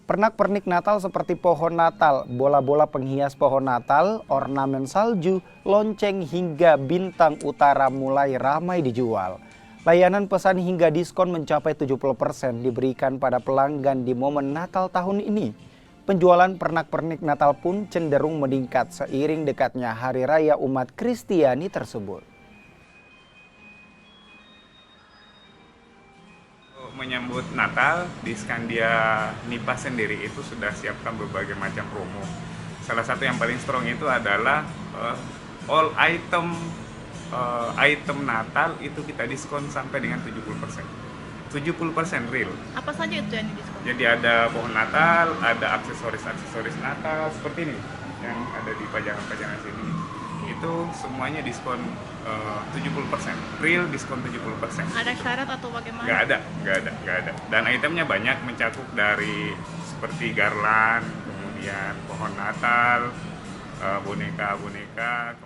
Pernak-pernik Natal seperti pohon Natal, bola-bola penghias pohon Natal, ornamen salju, lonceng hingga bintang utara mulai ramai dijual. Layanan pesan hingga diskon mencapai 70% diberikan pada pelanggan di momen Natal tahun ini. Penjualan pernak-pernik Natal pun cenderung meningkat seiring dekatnya Hari Raya umat Kristiani tersebut. Menyambut Natal di Skandia Nipa sendiri itu sudah siapkan berbagai macam promo. Salah satu yang paling strong itu adalah all item Natal itu kita diskon sampai dengan 70%. 70% real. Apa saja itu yang didiskon? Jadi ada pohon Natal, ada aksesoris Natal seperti ini yang ada di pajangan-pajangan sini. Itu semuanya diskon 70%, real diskon 70%. Ada syarat atau bagaimana? Nggak ada. Dan itemnya banyak, mencakup dari seperti garland, kemudian pohon Natal, boneka-boneka,